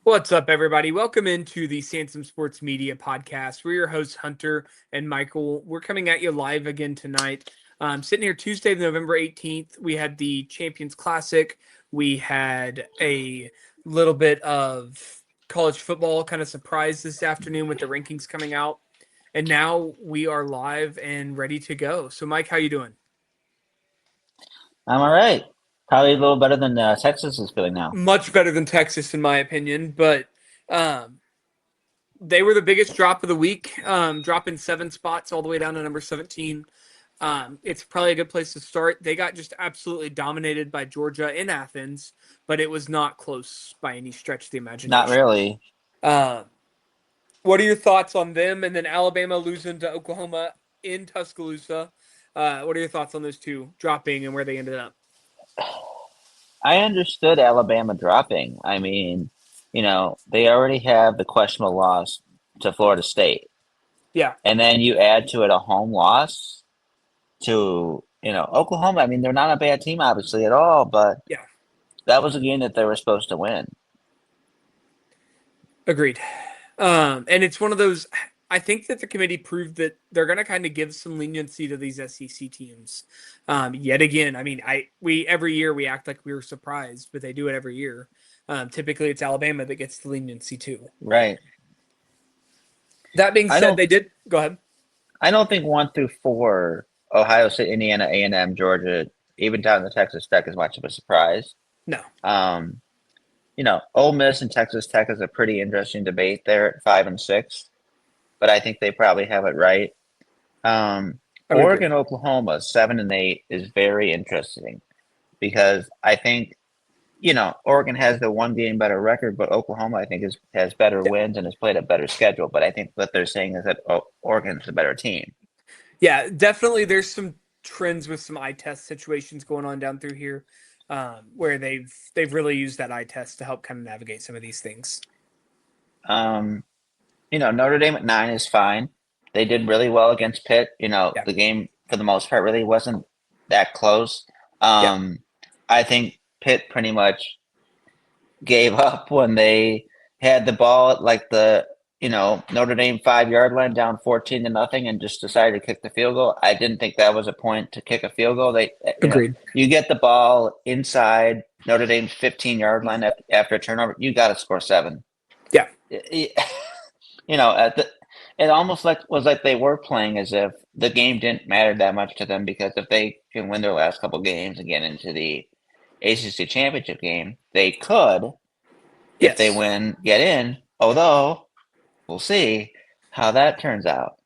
What's up, everybody? Welcome into the Sansom Sports Media podcast. We're your hosts, Hunter and Michael. We're coming at you live again tonight. Sitting here Tuesday, November 18th, we had the Champions Classic. We had a little bit of college football kind of surprise this afternoon with the rankings coming out. And now we are live and ready to go. So, Mike, how you doing? I'm all right. Probably a little better than Texas is feeling now. Much better than Texas, in my opinion, but um, they were the biggest drop of the week, dropping 7 spots all the way down to number 17. It's probably a good place to start. They got just absolutely dominated by Georgia in Athens, but it was not close by any stretch of the Not imagination. really. Uh, what are your thoughts on them? And then Alabama losing to Oklahoma in Tuscaloosa. What are your thoughts on those two dropping and where they ended up? I understood Alabama dropping. They already have the questionable loss to Florida State. Yeah, And then you add to it a home loss to, Oklahoma. I mean, they're not a bad team, obviously, at all, but yeah, that was a game that they were supposed to win. agreed. And it's one of those. I think that the committee proved that they're going to kind of give some leniency to these SEC teams. Yet again, I mean, we every year we act like we were surprised, but they do it every year. Typically, it's Alabama that gets the leniency too. Right. That being I said, don't they did go ahead. I don't think 1 through 4, Ohio State, Indiana, A&M, Georgia, even down to Texas Tech is much of a surprise. No, Um, Ole Miss and Texas Tech is a pretty interesting debate there at 5 and 6, but I think they probably have it right. I would agree. Oregon, Oklahoma, 7 and 8 is very interesting because I think Oregon has the one game better record, but Oklahoma I think has better Yeah, wins and has played a better schedule. But I think what they're saying is that Oregon's a better team. yeah, definitely. There's some trends with some eye test situations going on down through here, where they've really used that eye test to help kind of navigate some of these things. Um, Notre Dame at 9 is fine. They did really well against Pitt. Yeah, The game for the most part really wasn't that close. yeah, Um, I think Pitt pretty much gave up when they had the ball at like the Notre Dame 5 yard line down 14 to nothing and just decided to kick the field goal. I didn't think that was a point to kick a field goal. They agreed. you get the ball inside Notre Dame's 15 yard line after a turnover, you got to score 7. Yeah. At the it almost was like they were playing as if the game didn't matter that much to them because if they can win their last couple games and get into the ACC championship game, they could, if they Yes. win, get in. Although we'll see how that turns out.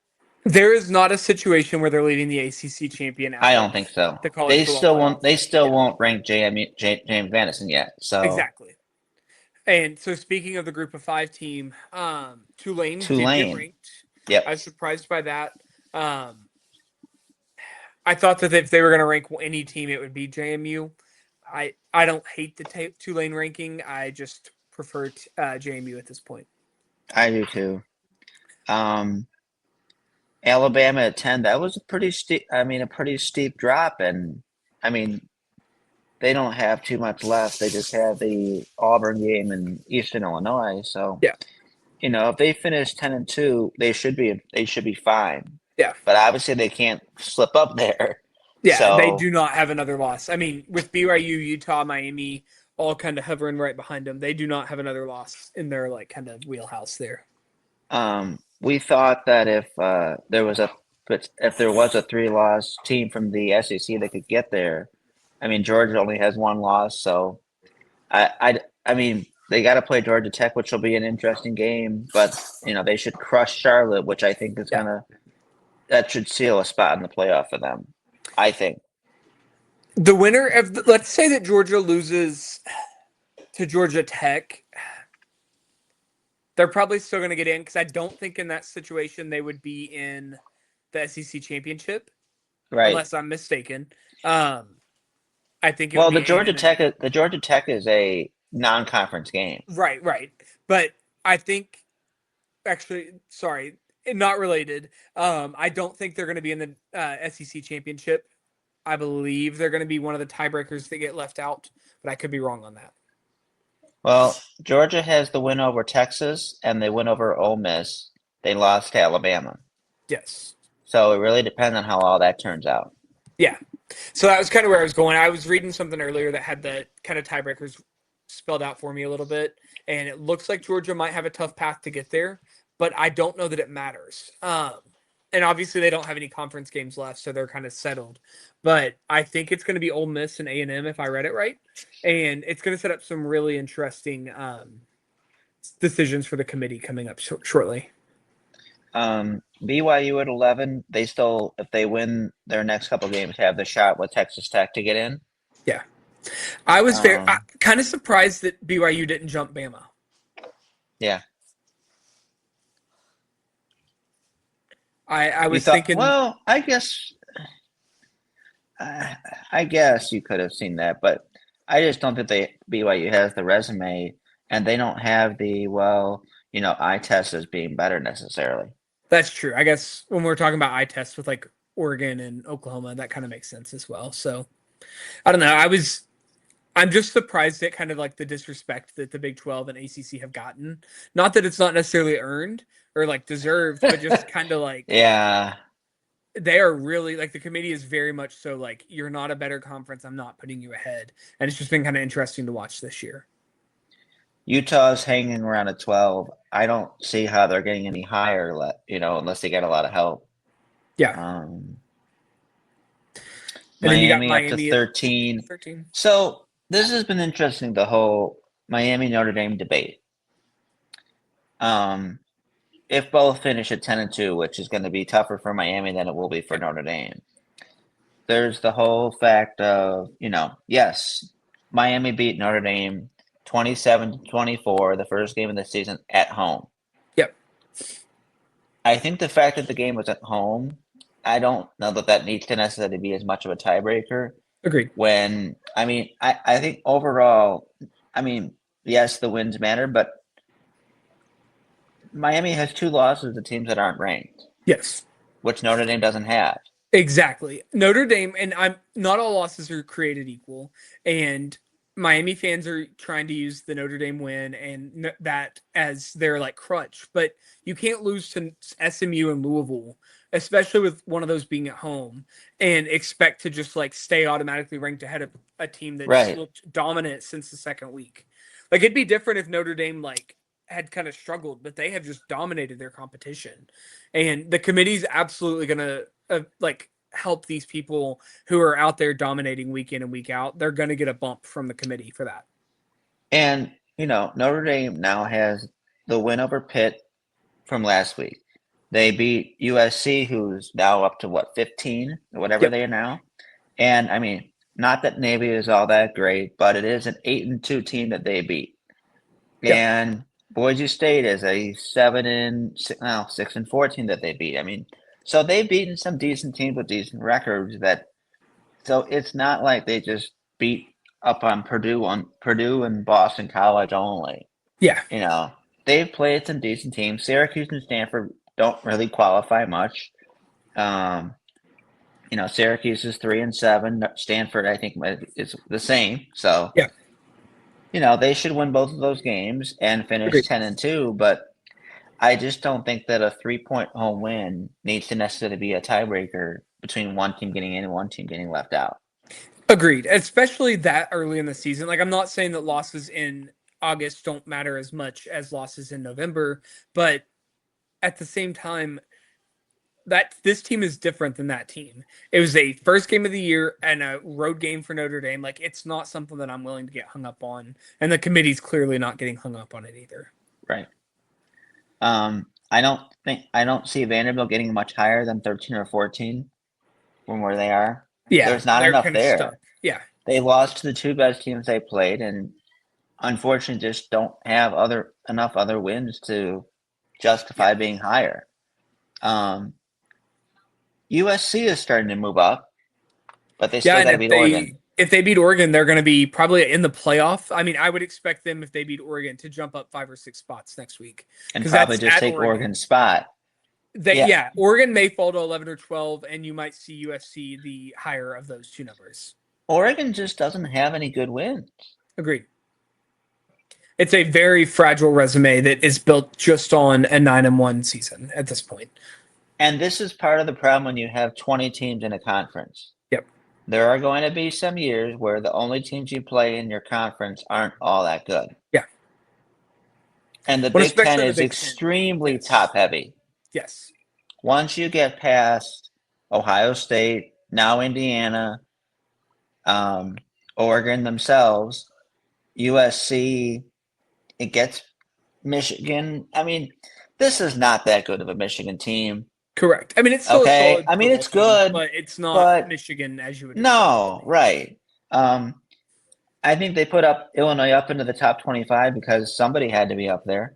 There is not a situation where they're leading the ACC champion I out don't of think so. the college They football still won't. playoff. They still Yeah, won't rank James Madison yet. So exactly. And so, speaking of the group of 5 team, Tulane did get Tulane. ranked. Yep. I was surprised by that. Um, I thought that if they were going to rank any team, it would be JMU. I don't hate the Tulane ranking. I just prefer JMU at this point. I do too. Um, Alabama at 10. That was a pretty steep. I mean, a pretty steep drop, and I mean, they don't have too much left. They just have the Auburn game in Eastern Illinois. So, Yeah, if they finish 10-2, they should be fine. yeah. But obviously they can't slip up there. Yeah, they So, do not have another loss. I mean, with BYU, Utah, Miami, all kind of hovering right behind them, they do not have another loss in their like kind of wheelhouse there. we thought that if there was a 3-loss team from the SEC that could get there, I mean Georgia only has 1 loss, so I mean they got to play Georgia Tech, which will be an interesting game. But they should crush Charlotte, which I think is Yeah. that should seal a spot in the playoff for them. I think. The winner of let's say that Georgia loses to Georgia Tech, they're probably still going to get in because I don't think in that situation they would be in the SEC championship Right. unless I'm mistaken. Um, I think it would Well, be A&M. The Georgia Tech is a non-conference game. Right, right. But I think actually, sorry, not related. I don't think they're going to be in the SEC championship. I believe they're going to be one of the tiebreakers that get left out, but I could be wrong on that. Well, Georgia has the win over Texas and they win over Ole Miss. They lost to Alabama. Yes. So it really depends on how all that turns out. Yeah. So that was kind of where I was going. I was reading something earlier that had the kind of tiebreakers spelled out for me a little bit, and it looks like Georgia might have a tough path to get there, but I don't know that it matters. And obviously they don't have any conference games left, so they're kind of settled. But I think it's going to be Ole Miss and A&M if I read it right, and it's going to set up some really interesting decisions for the committee coming up shortly. BYU at 11, they still, if they win their next couple games, have the shot with Texas Tech to get in. Yeah. I was kind of surprised that BYU didn't jump Bama. Yeah. I was thought, thinking. well, I guess you could have seen that, but I just don't think BYU has the resume, and they don't have the eye test as being better necessarily. That's true. I guess when we're talking about eye tests with like Oregon and Oklahoma, that kind of makes sense as well. So I don't know. I'm just surprised at kind of like the disrespect that the Big 12 and ACC have gotten. Not that it's not necessarily earned or like deserved, but just kind of like Yeah. they are really like the committee is very much so like you're not a better conference. I'm not putting you ahead, and it's just been kind of interesting to watch this year. Utah's hanging around at 12. I don't see how they're getting any higher, unless they get a lot of help. Yeah. And then you got Miami up to Miami 13. at 13. So this has been interesting, the whole Miami Notre Dame debate. If both finish at 10-2, which is going to be tougher for Miami than it will be for Notre Dame. There's the whole fact of, yes, Miami beat Notre Dame 27-24, the first game of the season at home. Yep. I think the fact that the game was at home, I don't know that needs to necessarily be as much of a tiebreaker. Agreed. I think overall, yes, the wins matter, but Miami has 2 losses to teams that aren't ranked. Yes. Which Notre Dame doesn't have. Exactly. Notre Dame, and I'm not all losses are created equal. And Miami fans are trying to use the Notre Dame win and that as their like crutch, but you can't lose to SMU and Louisville, especially with one of those being at home, and expect to just like stay automatically ranked ahead of a team that's looked dominant since the second week. Like it'd be different if Notre Dame like had kind of struggled, but they have just dominated their competition, and the committee's absolutely gonna help these people who are out there dominating week in and week out. They're going to get a bump from the committee for that. And, Notre Dame now has the win over Pitt from last week. They beat USC, who's now up to 15 or whatever they are now. And not that Navy is all that great, but it is an 8-2 team that they beat. Yep. And Boise State is a 6-14 that they beat. So they've beaten some decent teams with decent records so it's not like they just beat up on Purdue and Boston College only. Yeah. They've played some decent teams. Syracuse and Stanford don't really qualify much. Syracuse is 3-7. Stanford, I think, is the same. So yeah. They should win both of those games and finish 10-2, but I just don't think that a 3-point home win needs to necessarily be a tiebreaker between one team getting in and one team getting left out. Agreed. Especially that early in the season. Like, I'm not saying that losses in August don't matter as much as losses in November, but at the same time, that this team is different than that team. It was a first game of the year and a road game for Notre Dame. Like, it's not something that I'm willing to get hung up on, and the committee's clearly not getting hung up on it either. Right. I don't see Vanderbilt getting much higher than 13 or 14 from where they are. Yeah, there's not enough there. Stuck. Yeah, they lost to the 2 best teams they played, and unfortunately, just don't have enough other wins to justify being higher. USC is starting to move up, but they still got to beat Oregon. If they beat Oregon, they're going to be probably in the playoff. I would expect them, if they beat Oregon, to jump up 5 or 6 spots next week. And probably just take Oregon's spot. Oregon may fall to 11 or 12, and you might see USC the higher of those 2 numbers. Oregon just doesn't have any good wins. Agreed. It's a very fragile resume that is built just on a 9-1 season at this point. And this is part of the problem when you have 20 teams in a conference. Yep. There are going to be some years where the only teams you play in your conference aren't all that good. Yeah. And the Well, Big Ten especially the is Big Ten. extremely Yes. top heavy. Yes. Once you get past Ohio State, now Indiana, Oregon themselves, USC, it gets Michigan. I mean, this is not that good of a Michigan team. Correct. I mean, it's still a Okay. solid I mean, football it's team, good, but it's not but Michigan as you would expect. no, right. I think they put up Illinois up into the top 25 because somebody had to be up there.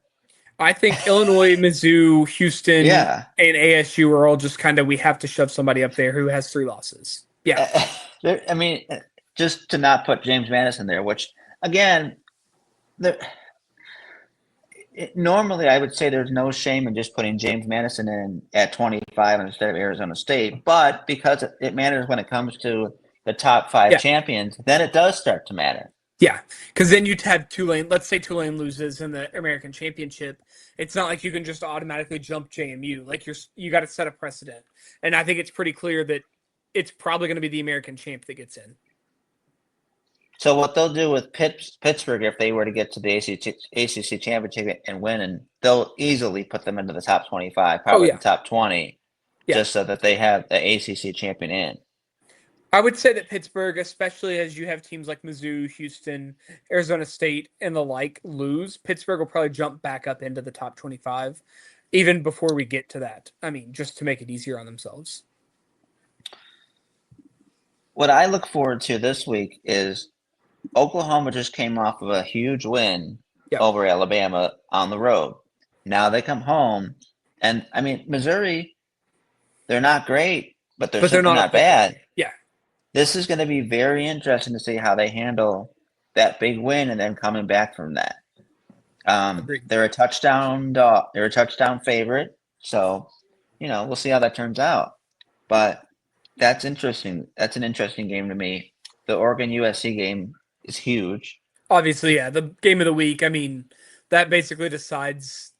I think Illinois, Mizzou, Houston, Yeah. and ASU are all just kind of, we have to shove somebody up there who has 3 losses. Yeah. I mean, just to not put James Madison there, which again, normally I would say there's no shame in just putting James Madison in at 25 instead of Arizona State, but because it matters when it comes to the top 5 champions, then it does start to matter. Yeah, because then you'd have Tulane. Let's say Tulane loses in the American Championship. It's not like you can just automatically jump JMU. Like you got to set a precedent, and I think it's pretty clear that it's probably going to be the American champ that gets in. So what they'll do with Pittsburgh, if they were to get to the ACC championship and win, and they'll easily put them into the top 25, probably the top 20, just so that they have the ACC champion in. I would say that Pittsburgh, especially as you have teams like Mizzou, Houston, Arizona State, and the like lose, Pittsburgh will probably jump back up into the top 25 even before we get to that. I mean, just to make it easier on themselves. What I look forward to this week is Oklahoma just came off of a huge win over Alabama on the road. Now they come home, and I mean, Missouri, they're not great, but they're certainly not bad. Yeah. This is going to be very interesting to see how they handle that big win and then coming back from that. They're a touchdown dog. They're a touchdown favorite, so we'll see how that turns out. But that's interesting. That's an interesting game to me. The Oregon USC game is huge. Obviously, yeah, the game of the week. I mean, that basically decides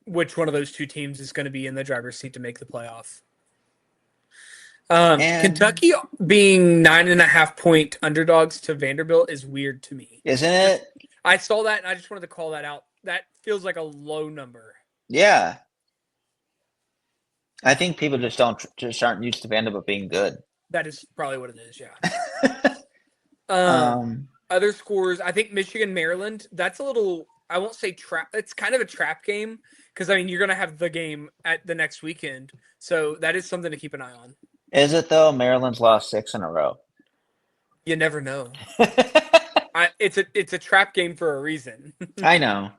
which one of those two teams is going to be in the driver's seat to make the playoff. Kentucky being 9.5-point underdogs to Vanderbilt is weird to me. Isn't it? I saw that and I just wanted to call that out. That feels like a low number. Yeah. I think people just aren't used to Vanderbilt being good. That is probably what it is, yeah. Other scores, I think Michigan, Maryland, that's a little, I won't say trap. It's kind of a trap game because, I mean, you're going to have the game at the next weekend. So that is something to keep an eye on. Is it, though? Maryland's lost 6 in a row. You never know. It's a trap game for a reason. I know.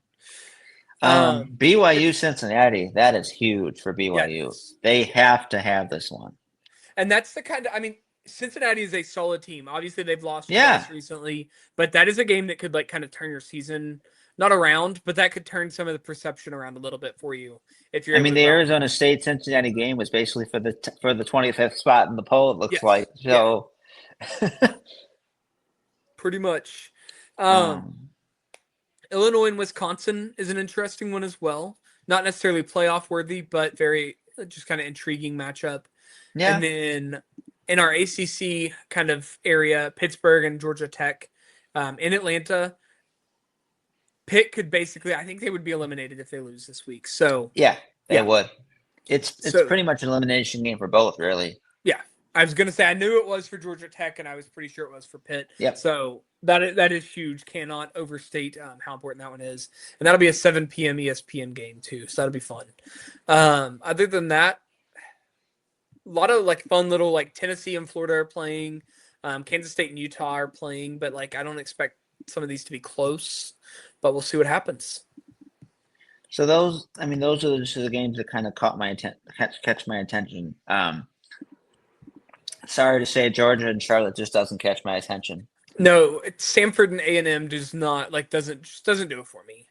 BYU Cincinnati, that is huge for BYU. Yes. They have to have this one. And that's the kind of, I mean, Cincinnati is a solid team. Obviously, they've lost twice recently, but that is a game that could kind of turn your season not around, but that could turn some of the perception around a little bit for you if you're. I mean, the Arizona State Cincinnati game was basically for the 25th spot in the poll. It looks like so. Yeah. Pretty much. Illinois and Wisconsin is an interesting one as well. Not necessarily playoff worthy, but very just kind of intriguing matchup. Yeah. And then in our ACC kind of area, Pittsburgh and Georgia Tech in Atlanta. Pitt could basically, I think they would be eliminated if they lose this week. So yeah, they would. It's pretty much an elimination game for both, really. Yeah, I was gonna say I knew it was for Georgia Tech, and I was pretty sure it was for Pitt. Yeah. So that is huge. Cannot overstate how important that one is, and that'll be a 7 p.m. ESPN game too. So that'll be fun. Other than that, a lot of fun little Tennessee and Florida are playing. Kansas State and Utah are playing, but I don't expect some of these to be close. But we'll see what happens. So those are just the games that kind of catch my attention. Sorry to say, Georgia and Charlotte just doesn't catch my attention. No, Samford and A&M does not doesn't do it for me.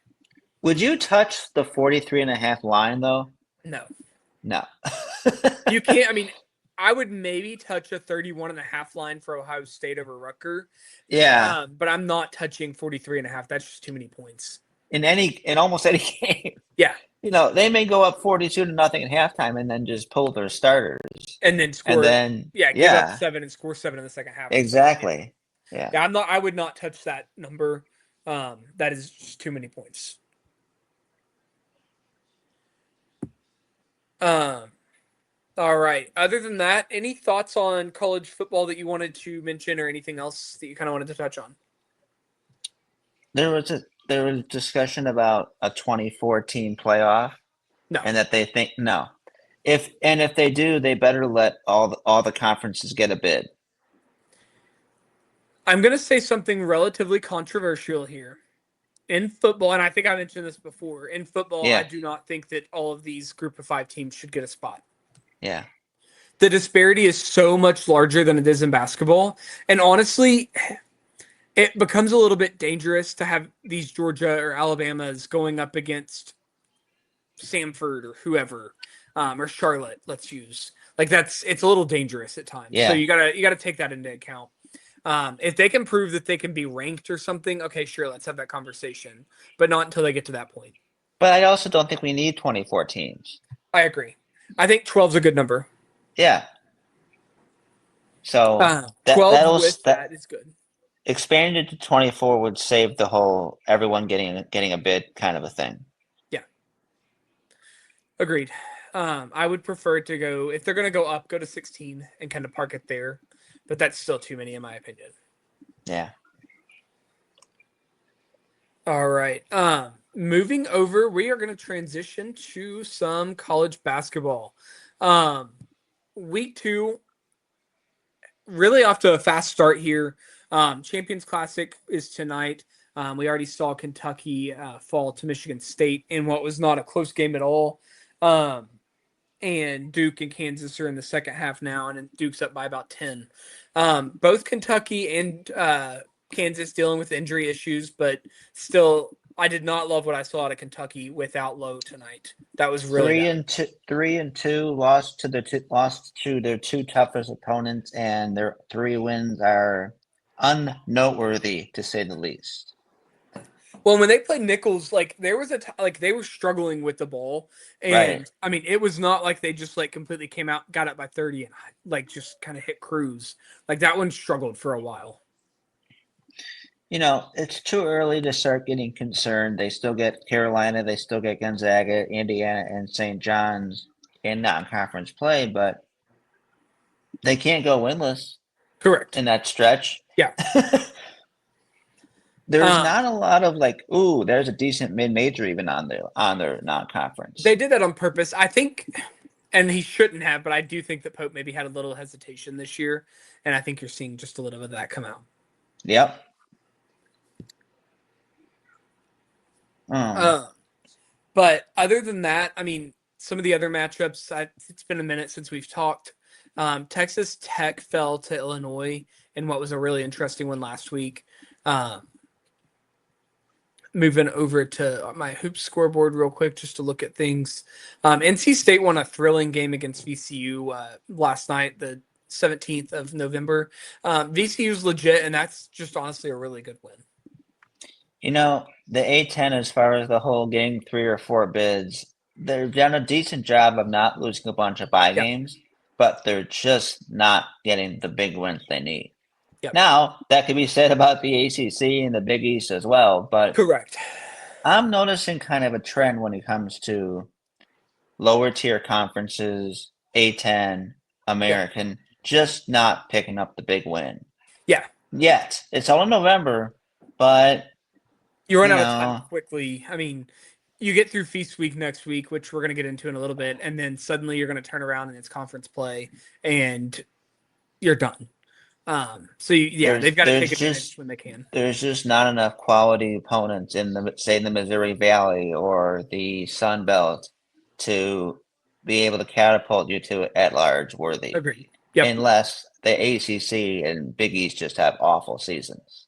Would you touch the 43.5 line though? No. You can't. I mean, I would maybe touch a 31.5 line for Ohio State over Rutgers. Yeah. But I'm not touching 43.5. That's just too many points. in almost any game. Yeah. They may go up 42-0 at halftime and then just pull their starters. And then score. And then, give up 7 and score 7 in the second half. Exactly. Yeah. I would not touch that number. That is just too many points. All right. Other than that, any thoughts on college football that you wanted to mention or anything else that you kind of wanted to touch on? There was discussion about a 2014 playoff. No. And that they think no. If they do, they better let all the conferences get a bid. I'm going to say something relatively controversial here. In football, and I think I mentioned this before, in football, I do not think that all of these group of 5 teams should get a spot. Yeah. The disparity is so much larger than it is in basketball. And honestly, it becomes a little bit dangerous to have these Georgia or Alabamas going up against Samford or whoever, or Charlotte, let's use. It's a little dangerous at times. Yeah. So you gotta take that into account. If they can prove that they can be ranked or something, okay, sure, let's have that conversation, but not until they get to that point. But I also don't think we need 24 teams. I agree. I think 12 is a good number. Yeah. So 12 that is good. Expanding it to 24 would save the whole everyone getting a bid kind of a thing. Yeah. Agreed. I would prefer to go, if they're going to go up, go to 16 and kind of park it there. But that's still too many in my opinion. Yeah. All right. Moving over, we are going to transition to some college basketball. Week 2, really off to a fast start here. Champions Classic is tonight. We already saw Kentucky fall to Michigan State in what was not a close game at all. And Duke and Kansas are in the second half now, and Duke's up by about 10. Both Kentucky and Kansas dealing with injury issues, but still, I did not love what I saw out of Kentucky without Lowe tonight. That was really 3-2 lost to their 2 toughest opponents, and their 3 wins are unnoteworthy to say the least. Well, when they played Nichols, there was they were struggling with the ball, and right. I mean, it was not like they just completely came out, got up by 30, and just kind of hit cruise. That one struggled for a while. It's too early to start getting concerned. They still get Carolina, they still get Gonzaga, Indiana, and St. John's in non-conference play, but they can't go winless. Correct. In that stretch. Yeah. There's not a lot of there's a decent mid-major even on their non-conference. They did that on purpose. I think, and he shouldn't have, but I do think that Pope maybe had a little hesitation this year, and I think you're seeing just a little bit of that come out. Yep. But other than that, I mean, some of the other matchups, it's been a minute since we've talked. Texas Tech fell to Illinois in what was a really interesting one last week. Moving over to my hoops scoreboard real quick just to look at things. NC State won a thrilling game against VCU last night, the 17th of November. VCU's legit, and that's just honestly a really good win. The A-10, as far as the whole getting 3 or 4 bids, they've done a decent job of not losing a bunch of bye games, but they're just not getting the big wins they need. Yep. Now, that could be said about the ACC and the Big East as well, but correct. I'm noticing kind of a trend when it comes to lower tier conferences, A-10, American, just not picking up the big win. Yeah. Yet. It's all in November, but you run out of time quickly. I mean, you get through Feast Week next week, which we're going to get into in a little bit, and then suddenly you're going to turn around and it's conference play, and you're done. They've got to take advantage when they can. There's just not enough quality opponents in the Missouri Valley or the Sun Belt to be able to catapult you to at-large worthy. Agreed. Yep. Unless the ACC and Big East just have awful seasons.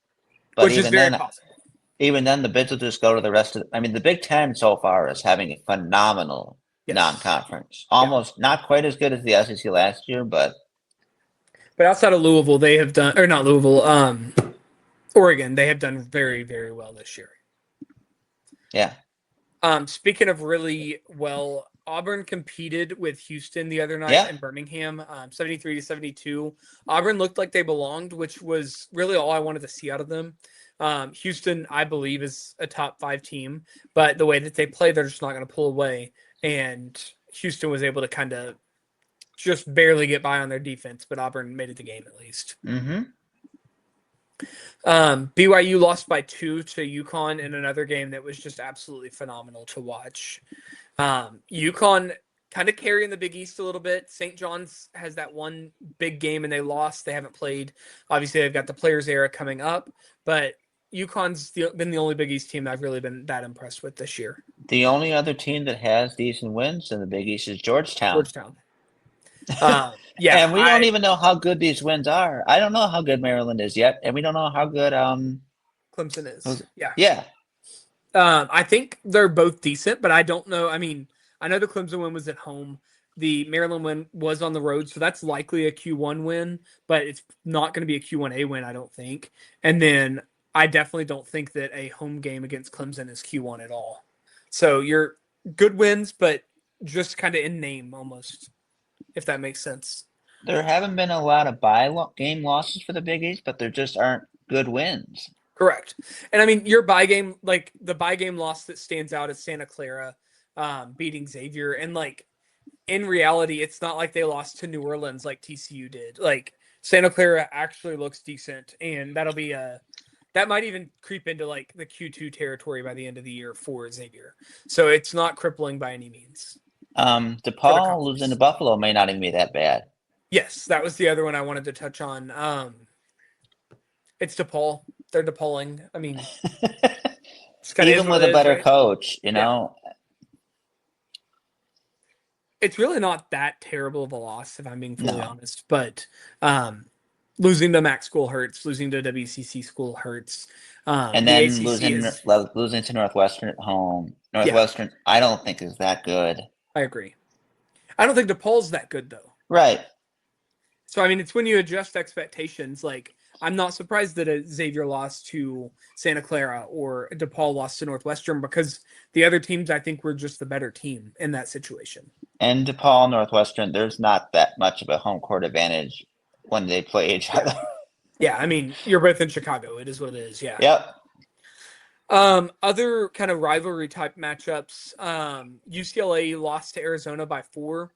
But which is very possible. Even then, the bids will just go to the rest of – the Big Ten so far is having a phenomenal non-conference. Almost not quite as good as the SEC last year, but – but outside of Louisville, they have done – or not Louisville, Oregon, they have done very, very well this year. Yeah. Speaking of really well, Auburn competed with Houston the other night Yeah. in Birmingham, 73-72. Auburn looked like they belonged, which was really all I wanted to see out of them. Houston, I believe, is a top 5 team, but the way that they play, they're just not going to pull away. And Houston was able to kind of just barely get by on their defense, but Auburn made it the game at least. Mm-hmm. BYU lost by 2 to UConn in another game that was just absolutely phenomenal to watch. UConn kind of carrying the Big East a little bit. St. John's has that one big game and they lost. They haven't played. Obviously, they've got the Players era coming up, but UConn's been the only Big East team I've really been that impressed with this year. The only other team that has decent wins in the Big East is Georgetown. Yeah, and we don't even know how good these wins are. I don't know how good Maryland is yet, and we don't know how good Clemson is. Yeah. Yeah. I think they're both decent, but I don't know. I mean, I know the Clemson win was at home. The Maryland win was on the road, so that's likely a Q1 win, but it's not going to be a Q1A win, I don't think. And then I definitely don't think that a home game against Clemson is Q1 at all. So you're good wins, but just kind of in name almost, if that makes sense. There haven't been a lot of game losses for the Big East, but there just aren't good wins. Correct. And I mean, your bye game, like the bye game loss that stands out is Santa Clara beating Xavier. And like in reality, it's not like they lost to New Orleans like TCU did. Like Santa Clara actually looks decent, and that might even creep into like the Q2 territory by the end of the year for Xavier. So it's not crippling by any means. DePaul losing to Buffalo may not even be that bad. Yes, that was the other one I wanted to touch on. It's DePaul. They're DePauling. I mean, it's even with a better coach, you know. Yeah. It's really not that terrible of a loss, if I'm being fully honest. But losing to Mac school hurts. Losing to WCC school hurts. And then losing to Northwestern at home. Northwestern, I don't think is that good. I agree. I don't think DePaul's that good, though. Right. So, I mean, it's when you adjust expectations. Like, I'm not surprised that a Xavier lost to Santa Clara or DePaul lost to Northwestern because the other teams, I think, were just the better team in that situation. And DePaul, Northwestern, there's not that much of a home court advantage when they play each other. Yeah, I mean, you're both in Chicago. It is what it is. Yeah. Yep. Other kind of rivalry type matchups. UCLA lost to Arizona by 4.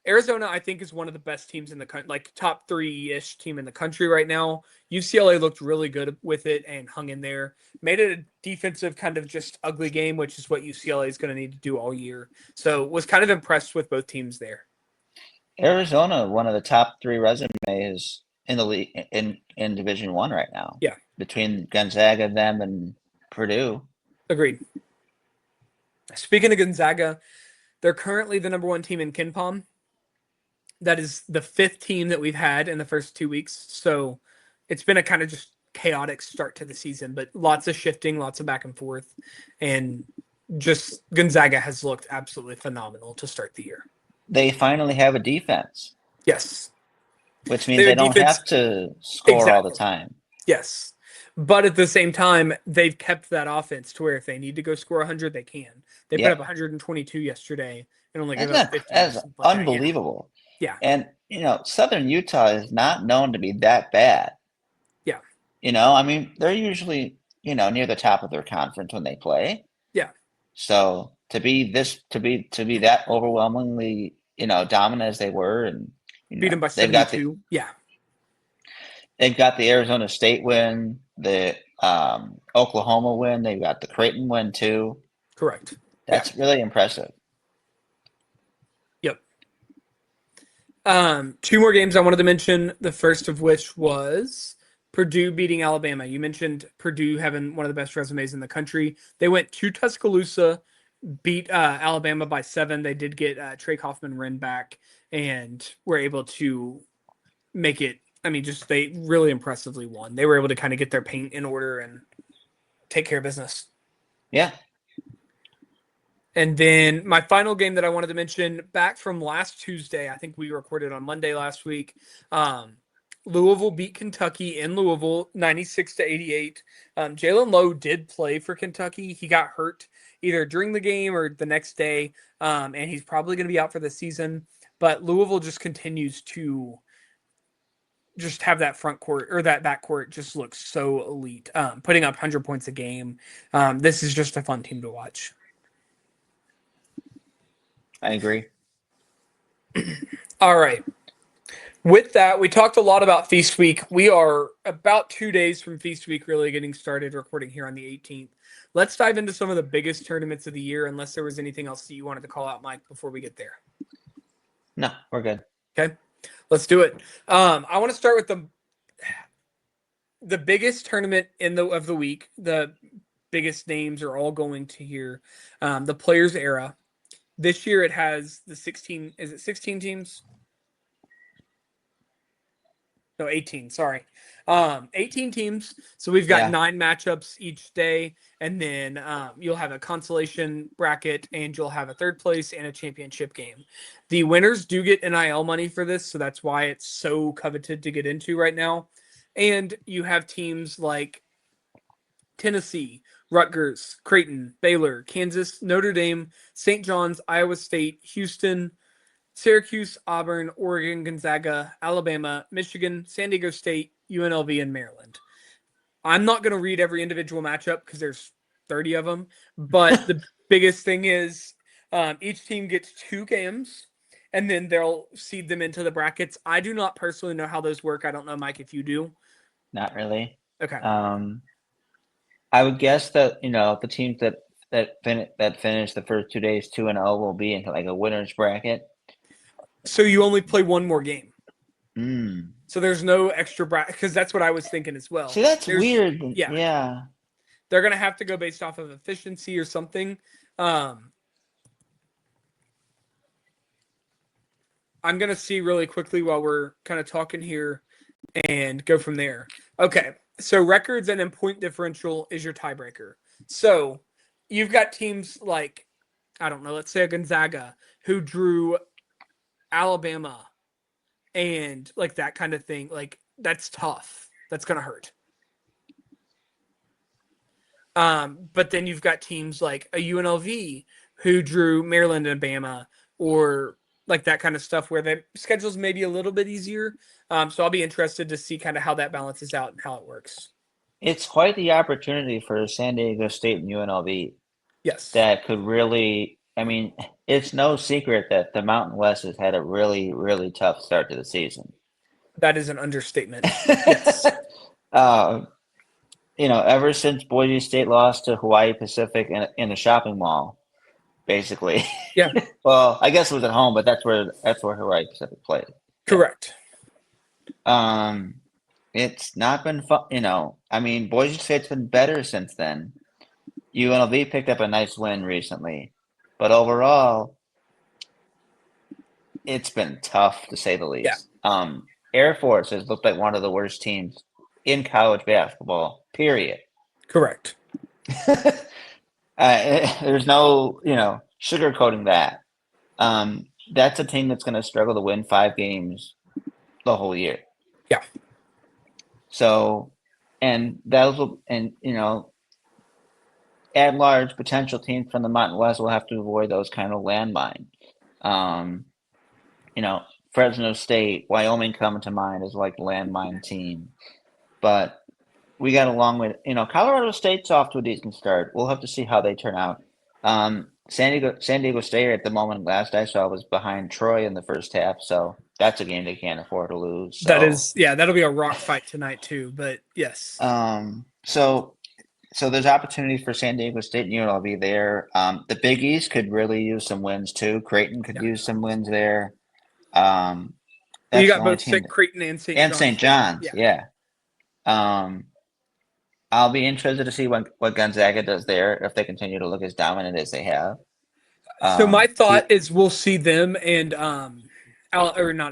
Arizona, I think, is one of the best teams in the country, like top 3-ish team in the country right now. UCLA looked really good with it and hung in there. Made it a defensive kind of just ugly game, which is what UCLA is going to need to do all year. So was kind of impressed with both teams there. Arizona, one of the top 3 resumes in the league in Division I right now. Yeah. Between Gonzaga, them, and Purdue. Agreed. Speaking of Gonzaga, they're currently the number 1 team in KenPom. That is the 5th team that we've had in the first 2 weeks. So it's been a kind of just chaotic start to the season, but lots of shifting, lots of back and forth. And just Gonzaga has looked absolutely phenomenal to start the year. They finally have a defense. Yes. Which means they don't have to score all the time. Yes. But at the same time, they've kept that offense to where if they need to go score 100, they can. They put up 122 yesterday and only gave up 50. That's unbelievable. Yeah. And, Southern Utah is not known to be that bad. Yeah. I mean, they're usually, near the top of their conference when they play. Yeah. So to be that overwhelmingly, dominant as they were and beat them by 72. Yeah. They've got the Arizona State win, the Oklahoma win. They've got the Creighton win too. Correct. That's really impressive. Yep. 2 more games I wanted to mention. The first of which was Purdue beating Alabama. You mentioned Purdue having one of the best resumes in the country. They went to Tuscaloosa, beat Alabama by 7. They did get Trey Kaufman-Renn back and were able to make it. I mean, just they really impressively won. They were able to kind of get their paint in order and take care of business. Yeah. And then my final game that I wanted to mention, back from last Tuesday, I think we recorded on Monday last week. Louisville beat Kentucky in Louisville, 96-88. Jalen Lowe did play for Kentucky. He got hurt either during the game or the next day, and he's probably going to be out for the season. But Louisville just continues to just have that front court or that back court just looks so elite, putting up 100 points a game. This is just a fun team to watch. I agree. All right. With that, we talked a lot about Feast Week. We are about 2 days from Feast Week really getting started, recording here on the 18th. Let's dive into some of the biggest tournaments of the year, unless there was anything else that you wanted to call out, Mike, before we get there. No, we're good. Okay, let's do it. I want to start with the biggest tournament of the week. The biggest names are all going to here. The Players Era. This year it has the 16. Is it 16 teams? No, 18. Sorry. 18 teams. So we've got 9 matchups each day, and then you'll have a consolation bracket, and you'll have a third place and a championship game. The winners do get NIL money for this, so that's why it's so coveted to get into right now. And you have teams like Tennessee, Rutgers, Creighton, Baylor, Kansas, Notre Dame, St. John's, Iowa State, Houston, Syracuse, Auburn, Oregon, Gonzaga, Alabama, Michigan, San Diego State, UNLV, and Maryland. I'm not going to read every individual matchup because there's 30 of them, but the biggest thing is each team gets 2 games, and then they'll seed them into the brackets. I do not personally know how those work. I don't know, Mike, if you do. Not really. Okay. I would guess that the teams that finish the first 2 days 2-0 will be into like a winner's bracket. So you only play one more game. Mm. So there's no extra bracket, because that's what I was thinking as well. See, that's weird. Yeah. They're going to have to go based off of efficiency or something. I'm going to see really quickly while we're kind of talking here and go from there. Okay. So records and then point differential is your tiebreaker. So you've got teams like, I don't know, let's say a Gonzaga who drew Alabama and like that kind of thing. Like that's tough. That's going to hurt. But then you've got teams like a UNLV who drew Maryland and Bama, or like that kind of stuff where the schedule's maybe a little bit easier. So I'll be interested to see kind of how that balances out and how it works. It's quite the opportunity for San Diego State and UNLV. Yes. That could really, I mean, it's no secret that the Mountain West has had a really, really tough start to the season. That is an understatement. Yes. Ever since Boise State lost to Hawaii Pacific in a shopping mall, basically. Yeah. Well, I guess it was at home, but that's where Hawaii Pacific played. Correct. It's not been fun. I mean, Boise State's been better since then. UNLV picked up a nice win recently, but overall, it's been tough to say the least. Yeah. Air Force has looked like one of the worst teams in college basketball, period. Correct. There's no, sugarcoating that. That's a team that's going to struggle to win 5 games the whole year. Yeah. So, at large, potential teams from the Mountain West will have to avoid those kind of landmines. Fresno State, Wyoming come to mind as like landmine team. But we got a long way. Colorado State's off to a decent start. We'll have to see how they turn out. San Diego State at the moment, last I saw, was behind Troy in the first half. So that's a game they can't afford to lose. So. That'll be a rock fight tonight too. But yes. So there's opportunity for San Diego State and UNLV there. The Big East could really use some wins too. Creighton could use some wins there. You got both Creighton and St. John's. Yeah. I'll be interested to see what Gonzaga does there if they continue to look as dominant as they have. So my thought is we'll see them and not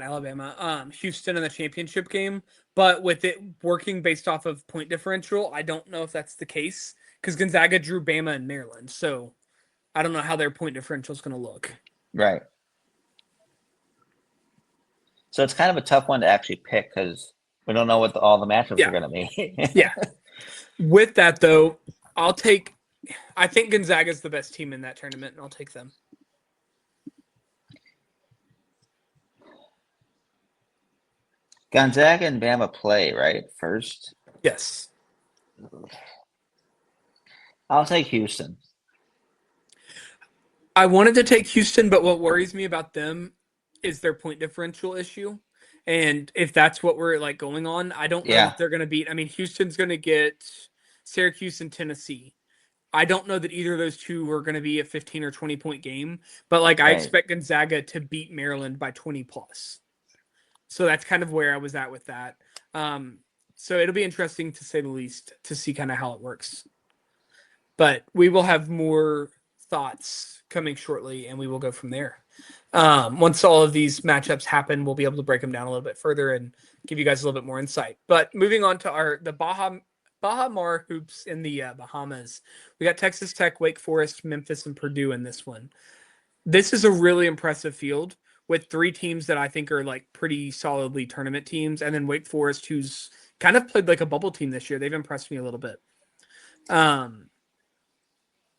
Alabama, Houston in the championship game. But with it working based off of point differential, I don't know if that's the case because Gonzaga drew Bama and Maryland. So I don't know how their point differential is going to look. Right. So it's kind of a tough one to actually pick because We don't know what all the matchups are Yeah. going to be. Yeah. With that, though, I think Gonzaga's the best team in that tournament, and I'll take them. Gonzaga and Bama play, right? First. Yes. I'll take Houston. I wanted to take Houston, but what worries me about them is their point differential issue. And if that's what we're like going on, I don't know that they're going to beat. I mean, Houston's going to get Syracuse and Tennessee. I don't know that either of those two are going to be a 15 or 20 point game, but like I Right. expect Gonzaga to beat Maryland by 20 plus. So that's kind of where I was at with that. So it'll be interesting to say the least to see kind of how it works. But we will have more thoughts coming shortly, and we will go from there. Once all of these matchups happen, we'll be able to break them down a little bit further and give you guys a little bit more insight. But moving on to the Baja Mar hoops in the Bahamas, we got Texas Tech, Wake Forest, Memphis, and Purdue in this one. This is a really impressive field with three teams that I think are like pretty solidly tournament teams, and then Wake Forest, who's kind of played like a bubble team this year. They've impressed me a little bit.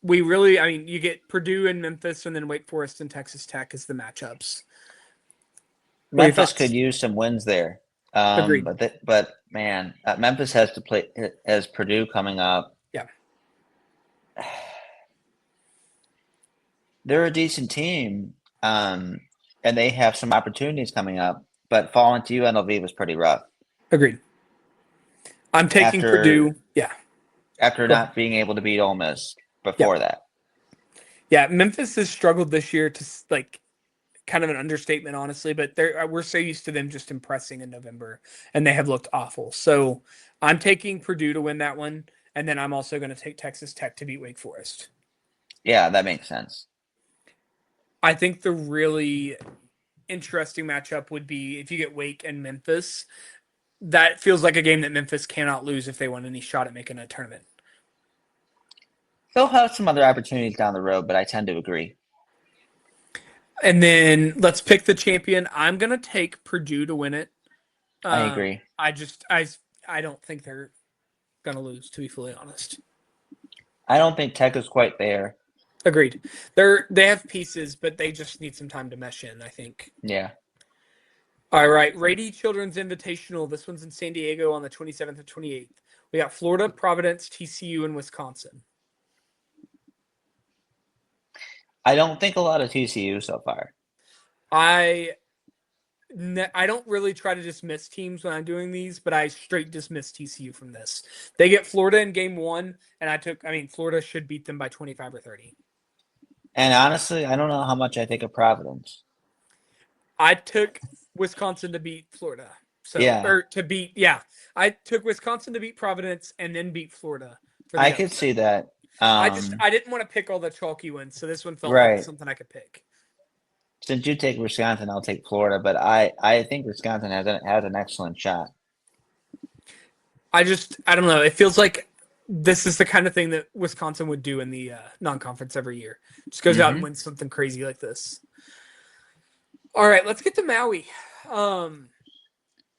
You get Purdue and Memphis, and then Wake Forest and Texas Tech as the matchups. Memphis could use some wins there. Agreed. But man, Memphis has to play as Purdue coming up. Yeah. They're a decent team, and they have some opportunities coming up. But falling to UNLV was pretty rough. Agreed. I'm taking Purdue. Yeah. After not being able to beat Ole Miss before that. Yeah, Memphis has struggled this year to like kind of an understatement, honestly, but we're so used to them just impressing in November, and they have looked awful. So I'm taking Purdue to win that one, and then I'm also going to take Texas Tech to beat Wake Forest. Yeah, that makes sense. I think the really interesting matchup would be if you get Wake and Memphis. That feels like a game that Memphis cannot lose if they want any shot at making a tournament. They'll have some other opportunities down the road, but I tend to agree. And then let's pick the champion. I'm going to take Purdue to win it. I agree. I don't think they're going to lose, to be fully honest. I don't think Tech is quite there. Agreed. They have pieces, but they just need some time to mesh in, I think. Yeah. All right. Rady Children's Invitational. This one's in San Diego on the 27th and 28th. We got Florida, Providence, TCU, and Wisconsin. I don't think a lot of TCU so far. I don't really try to dismiss teams when I'm doing these, but I straight dismiss TCU from this. They get Florida in game one, and Florida should beat them by 25 or 30. And honestly, I don't know how much I think of Providence. I took Wisconsin to beat Florida. I took Wisconsin to beat Providence and then beat Florida. I could see that. I didn't want to pick all the chalky ones, so this one felt like something I could pick. Since you take Wisconsin, I'll take Florida, but I think Wisconsin has an excellent shot. I don't know. It feels like this is the kind of thing that Wisconsin would do in the non-conference every year. Just goes out and wins something crazy like this. All right, let's get to Maui.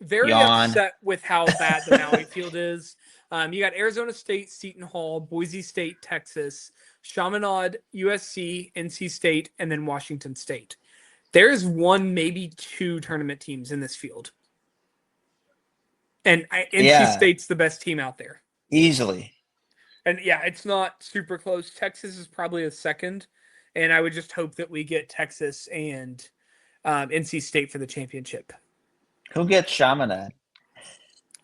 Very upset with how bad the Maui field is. You got Arizona State, Seton Hall, Boise State, Texas, Chaminade, USC, NC State, and then Washington State. There's one, maybe two tournament teams in this field. And NC State's the best team out there. Easily. And yeah, it's not super close. Texas is probably a second. And I would just hope that we get Texas and NC State for the championship. Who gets Chaminade?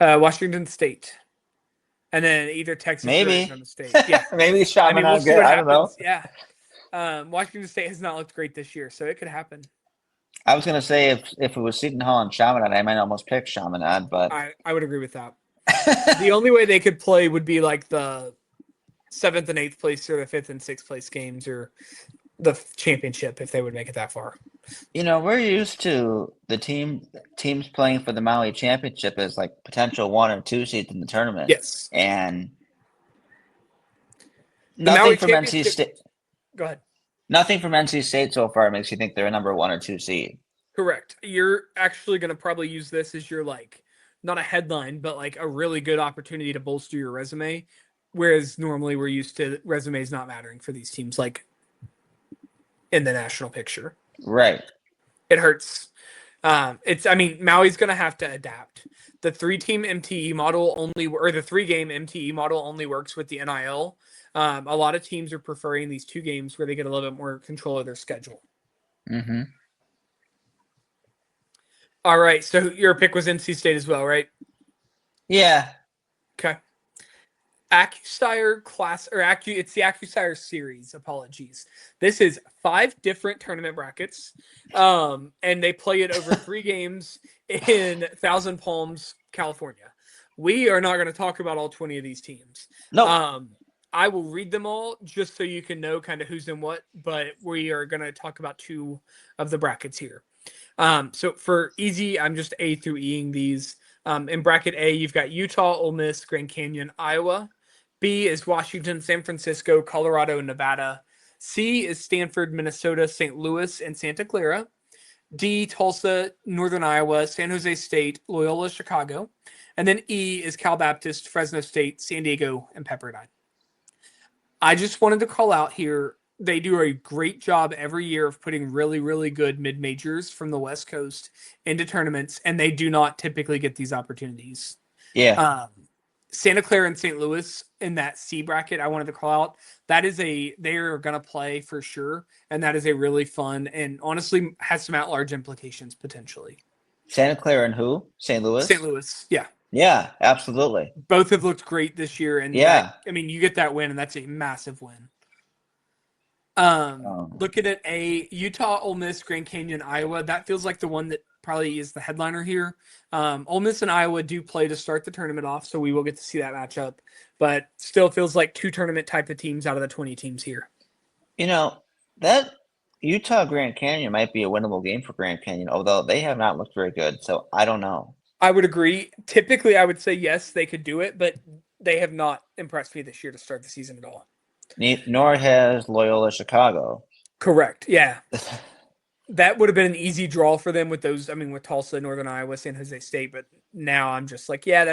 Washington State. And then either Texas or Arizona State. Yeah. Maybe Chaminade. I don't know. Yeah. Washington State has not looked great this year, so it could happen. I was going to say if it was Seton Hall and Chaminade, I might almost pick Chaminade, but I would agree with that. The only way they could play would be like the 7th and 8th place or the 5th and 6th place games or the championship if they would make it that far. We're used to the teams playing for the Maui championship as like potential 1 or 2 seeds in the tournament. Yes. And nothing from NC State. Go ahead. Nothing from NC State so far makes you think they're a number 1 or 2 seed. Correct. You're actually going to probably use this as your like not a headline, but like a really good opportunity to bolster your resume. Whereas normally we're used to resumes not mattering for these teams, like in the national picture. Right. It hurts. I mean, Maui's going to have to adapt. The 3-team MTE model or the 3-game MTE model only works with the NIL. A lot of teams are preferring these 2 games where they get a little bit more control of their schedule. Mm-hmm. All right, so your pick was NC State as well, right? Yeah. Okay. AccuSire class, it's the AccuSire series. Apologies. This is 5 different tournament brackets, and they play it over 3 games in Thousand Palms, California. We are not going to talk about all 20 of these teams. No. I will read them all just so you can know kind of who's in what, but we are going to talk about 2 of the brackets here. So for easy, I'm just A through Eing these. In bracket A, you've got Utah, Ole Miss, Grand Canyon, Iowa. B is Washington, San Francisco, Colorado, and Nevada. C is Stanford, Minnesota, St. Louis, and Santa Clara. D, Tulsa, Northern Iowa, San Jose State, Loyola, Chicago. And then E is Cal Baptist, Fresno State, San Diego, and Pepperdine. I just wanted to call out here, they do a great job every year of putting really, really good mid-majors from the West Coast into tournaments, and they do not typically get these opportunities. Yeah. Santa Clara and St. Louis in that C bracket, I wanted to call out. They're going to play for sure, and that is a really fun and honestly has some at-large implications potentially. Santa Clara and who? St. Louis? St. Louis, yeah. Yeah, absolutely. Both have looked great this year, and yeah. You get that win, and that's a massive win. Looking at a Utah, Ole Miss, Grand Canyon, Iowa, that feels like the one that probably is the headliner here. Ole Miss and Iowa do play to start the tournament off, so we will get to see that matchup. But still feels like 2 tournament type of teams out of the 20 teams here. That Utah Grand Canyon might be a winnable game for Grand Canyon, although they have not looked very good. So I don't know. I would agree. Typically, I would say yes, they could do it, but they have not impressed me this year to start the season at all. Nor has Loyola Chicago. Correct. Yeah. That would have been an easy draw for them with those. I mean, with Tulsa, Northern Iowa, San Jose State. But now I'm just like, yeah,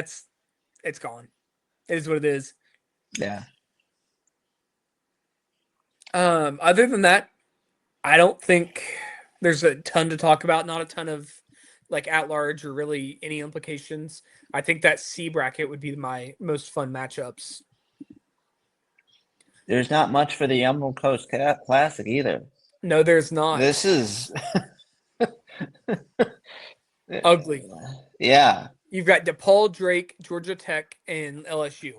it's gone. It is what it is. Yeah. Other than that, I don't think there's a ton to talk about. Not a ton of like at large or really any implications. I think that C bracket would be my most fun matchups. There's not much for the Emerald Coast Classic either. No, there's not. This is ugly. Yeah. You've got DePaul, Drake, Georgia Tech, and LSU.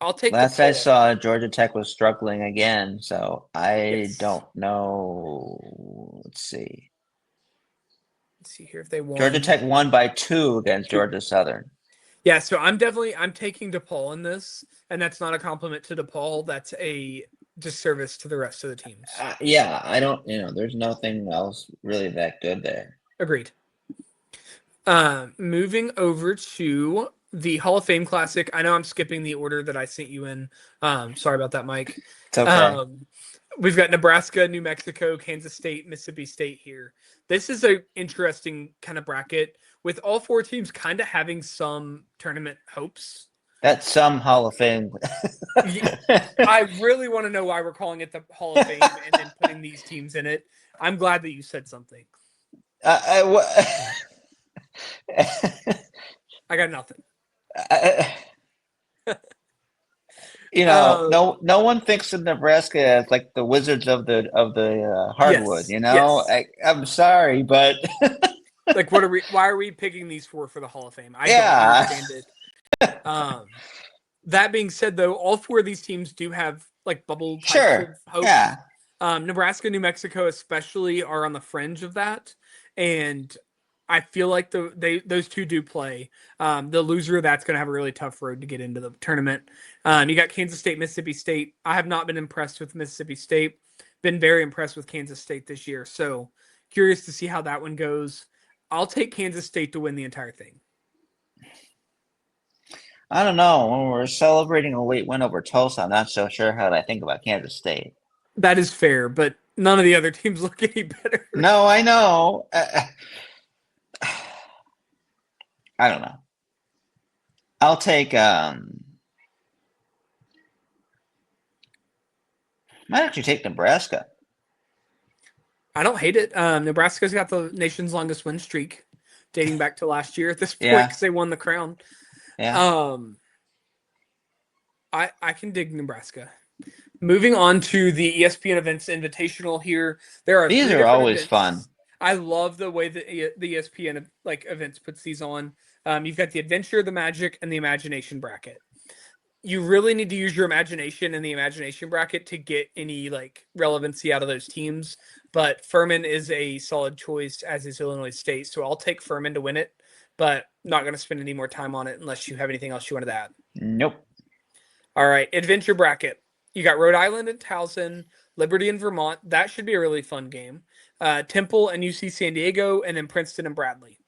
I'll take Last I saw, Georgia Tech was struggling again, so I don't know. Let's see here if they won. Georgia Tech won by 2 against Georgia Southern. Yeah, so I'm taking DePaul in this, and that's not a compliment to DePaul. That's a disservice to the rest of the teams. Yeah, I don't. There's nothing else really that good there. Agreed. Moving over to the Hall of Fame Classic. I know I'm skipping the order that I sent you in. Sorry about that, Mike. It's okay. We've got Nebraska, New Mexico, Kansas State, Mississippi State here. This is an interesting kind of bracket with all 4 teams kind of having some tournament hopes. That's some Hall of Fame. I really want to know why we're calling it the Hall of Fame and then putting these teams in it. I'm glad that you said something. I got nothing. No one thinks of Nebraska as like the Wizards of the hardwood. Yes. I'm sorry, but like, why are we picking these 4 for the Hall of Fame? I don't understand it. That being said, though, all 4 of these teams do have like bubble types of hope. Yeah. Nebraska, New Mexico, especially, are on the fringe of that, and I feel like those 2 do play. The loser of that's going to have a really tough road to get into the tournament. You got Kansas State, Mississippi State. I have not been impressed with Mississippi State. Been very impressed with Kansas State this year. So curious to see how that one goes. I'll take Kansas State to win the entire thing. I don't know. When we're celebrating a late win over Tulsa, I'm not so sure how I think about Kansas State. That is fair, but none of the other teams look any better. No, I know. I don't know. I'll take might actually take Nebraska. I don't hate it. Nebraska's got the nation's longest win streak, dating back to last year at this point Yeah. because they won the crown. Yeah. I can dig Nebraska. Moving on to the ESPN Events Invitational here, there are These three are different always events. fun. I love the way that the ESPN like events puts these on. You've got the Adventure, the Magic, and the Imagination bracket. You really need to use your imagination in the imagination bracket to get any like relevancy out of those teams. But Furman is a solid choice, as is Illinois State. So I'll take Furman to win it, but not going to spend any more time on it unless you have anything else you wanted to add. Nope. All right, Adventure bracket. You got Rhode Island and Towson, Liberty and Vermont. That should be a really fun game. Temple and UC San Diego, and then Princeton and Bradley.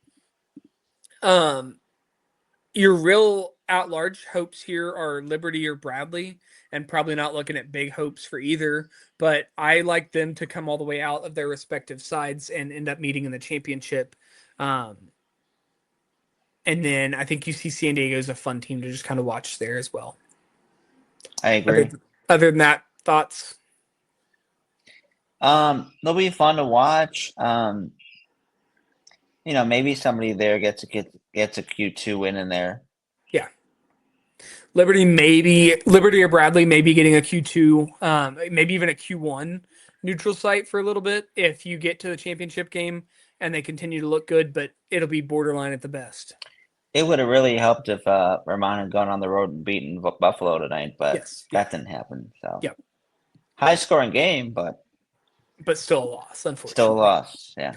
Your real at-large hopes here are Liberty or Bradley, and probably not looking at big hopes for either. But I like them to come all the way out of their respective sides and end up meeting in the championship. And then I think UC San Diego is a fun team to just kind of watch there as well. I agree. Other than that, thoughts? They'll be fun to watch. Maybe somebody there gets a Q2 win in there. Yeah. Liberty or Bradley maybe getting a Q2, maybe even a Q1 neutral site for a little bit if you get to the championship game and they continue to look good, but it'll be borderline at the best. It would have really helped if Vermont had gone on the road and beaten Buffalo tonight, but that didn't happen. So high scoring game, but still a loss, unfortunately. Still a loss, yeah.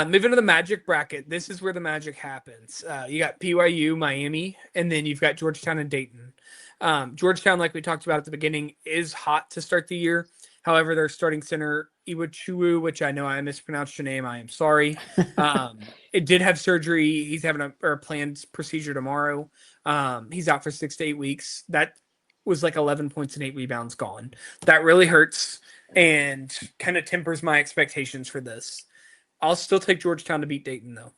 Moving to the Magic bracket, this is where the magic happens. You got BYU, Miami, and then you've got Georgetown and Dayton. Georgetown, like we talked about at the beginning, is hot to start the year. However, their starting center, Iwachuwu, which I know I mispronounced your name. I am sorry. It did have surgery. He's having a planned procedure tomorrow. He's out for 6 to 8 weeks. That was like 11 points and 8 rebounds gone. That really hurts and kind of tempers my expectations for this. I'll still take Georgetown to beat Dayton, though.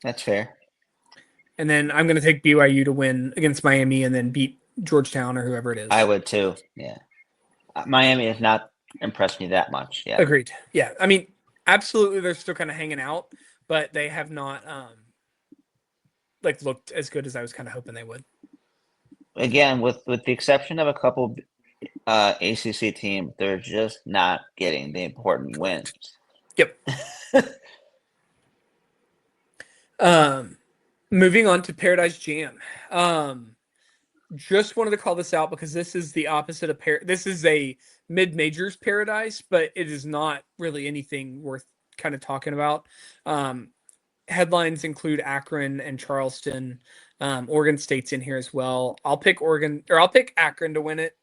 That's fair. And then I'm going to take BYU to win against Miami and then beat Georgetown or whoever it is. I would too, yeah. Miami has not impressed me that much. Yeah. Agreed. Yeah. I mean, absolutely, they're still kind of hanging out, but they have not looked as good as I was kind of hoping they would. Again, with the exception of a couple ACC teams, they're just not getting the important wins. Yep. Moving on to Paradise Jam. Just wanted to call this out because this is the opposite of this is a mid-majors paradise, but it is not really anything worth kind of talking about. Headlines include Akron and Charleston. Oregon State's in here as well. I'll pick Akron to win it.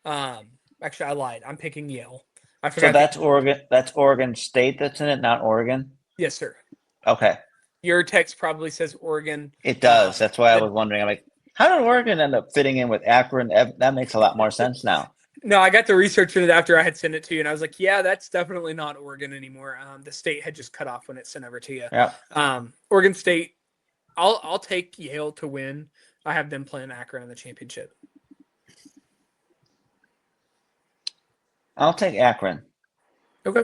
Actually, I lied. I'm picking Yale. I forgot. So that's Oregon. That's Oregon State that's in it, not Oregon. Yes, sir. Okay. Your text probably says Oregon. It does. That's why I was wondering. I'm like, how did Oregon end up fitting in with Akron? That makes a lot more sense now. No, I got to researching it after I had sent it to you, and I was like, yeah, that's definitely not Oregon anymore. The state had just cut off when it sent over to you. Yeah. Oregon State, I'll take Yale to win. I have them playing Akron in the championship. I'll take Akron. Okay.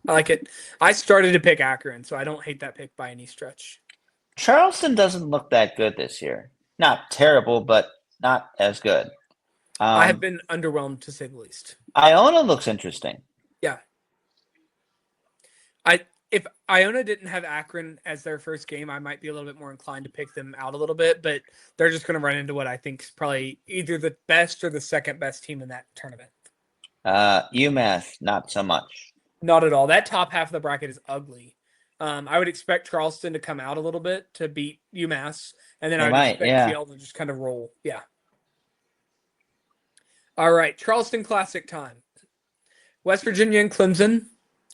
I like it. I started to pick Akron, so I don't hate that pick by any stretch. Charleston doesn't look that good this year. Not terrible, but not as good. I have been underwhelmed, to say the least. Iona looks interesting. Yeah. If Iona didn't have Akron as their first game, I might be a little bit more inclined to pick them out a little bit, but they're just going to run into what I think is probably either the best or the second best team in that tournament. UMass, not so much. Not at all. That top half of the bracket is ugly. I would expect Charleston to come out a little bit to beat UMass, and then I would expect Yale to just kind of roll. Yeah. All right, Charleston Classic time. West Virginia and Clemson,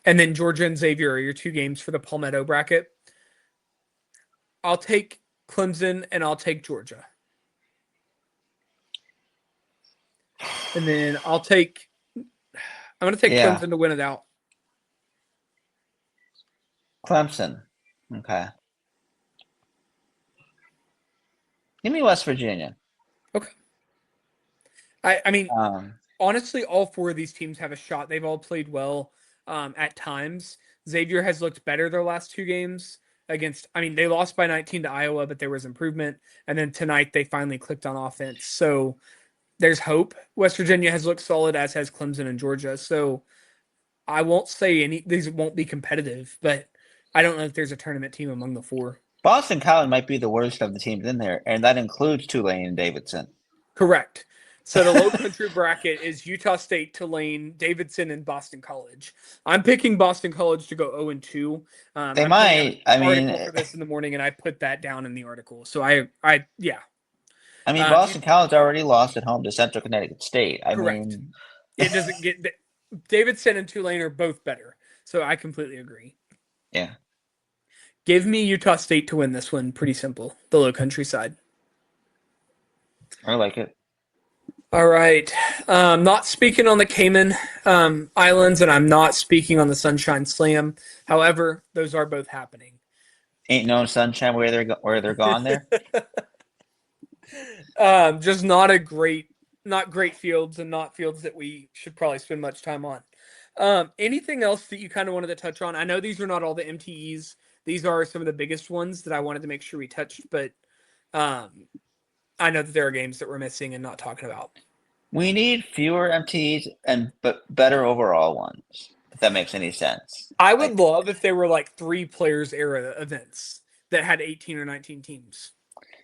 and then Georgia and Xavier are your two games for the Palmetto bracket. I'll take Clemson and I'll take Georgia. And then I'm going to take Clemson to win it out. Clemson. Okay. Give me West Virginia. Okay. I mean, Um, honestly, all four of these teams have a shot. They've all played well at times. Xavier has looked better their last two games against. I mean, they lost by 19 to Iowa, but there was improvement. And then tonight they finally clicked on offense. So there's hope. West Virginia has looked solid, as has Clemson and Georgia. So I won't say these won't be competitive, but I don't know if there's a tournament team among the four. Boston College might be the worst of the teams in there, and that includes Tulane and Davidson. Correct. So the low country bracket is Utah State, Tulane, Davidson, and Boston College. I'm picking Boston College to go 0-2. They I'm putting out an might. I article mean, for this in the morning, and I put that down in the article. So yeah. You, Boston College already lost at home to Central Connecticut State. I correct. mean, It doesn't get Davidson and Tulane are both better. So I completely agree. yeah, Give me Utah State to win this one. Pretty simple. The low country side. I like it. All right. Not speaking on the Cayman Islands, and I'm not speaking on the Sunshine Slam. However, those are both happening. Ain't no sunshine where they're gone there. Just not great fields, and not fields that we should probably spend much time on. Anything else that you kind of wanted to touch on? I know these are not all the MTEs. These are some of the biggest ones that I wanted to make sure we touched, but I know that there are games that we're missing and not talking about. We need fewer MTEs but better overall ones. If that makes any sense. I would love if they were like 3 players era events that had 18 or 19 teams.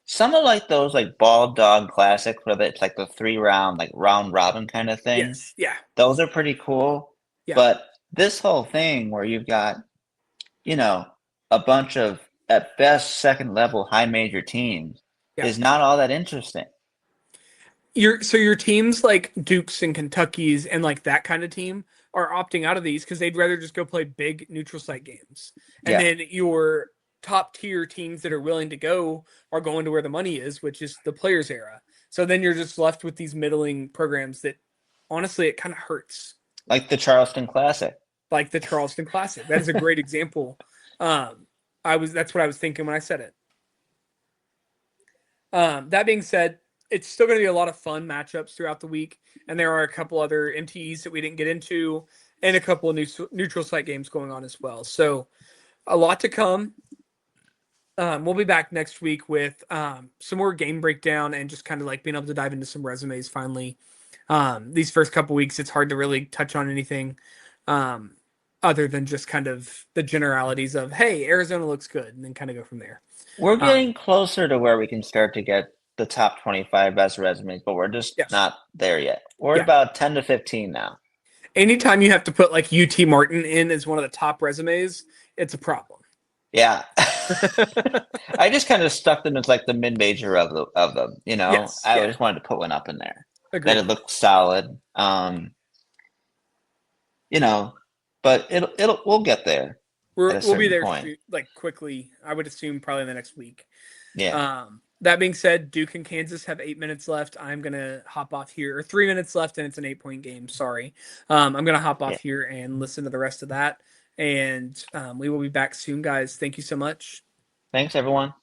Some of like those like Ball Dog Classic where it's like the 3 round like round robin kind of thing. Yes. Yeah. Those are pretty cool. Yeah. But this whole thing where you've got, a bunch of at best second level high major teams is not all that interesting. Your teams like Dukes and Kentuckies and like that kind of team are opting out of these because they'd rather just go play big neutral site games. And then your top tier teams that are willing to go are going to where the money is, which is the players era. So then you're just left with these middling programs that honestly it kind of hurts. Like the Charleston Classic. Like the Charleston Classic. That is a great example. That's what I was thinking when I said it. That being said, it's still going to be a lot of fun matchups throughout the week, and there are a couple other MTEs that we didn't get into, and a couple of neutral site games going on as well. So, a lot to come. We'll be back next week with some more game breakdown and just kind of like being able to dive into some resumes finally. These first couple weeks, it's hard to really touch on anything other than just kind of the generalities of, hey, Arizona looks good, and then kind of go from there. We're getting closer to where we can start to get the top 25 best resumes, but we're just not there yet. We're at about 10 to 15 now. Anytime you have to put like UT Martin in as one of the top resumes, it's a problem. Yeah. I just kind of stuck them as like the mid-major of them, I just wanted to put one up in there. Agreed. That it looked solid. But we'll get there. We'll be there like quickly. I would assume probably in the next week. Yeah. That being said, Duke and Kansas have 8 minutes left. I'm gonna hop off here, or 3 minutes left, and it's an 8-point game. Sorry. I'm gonna hop off here and listen to the rest of that. And we will be back soon, guys. Thank you so much. Thanks, everyone.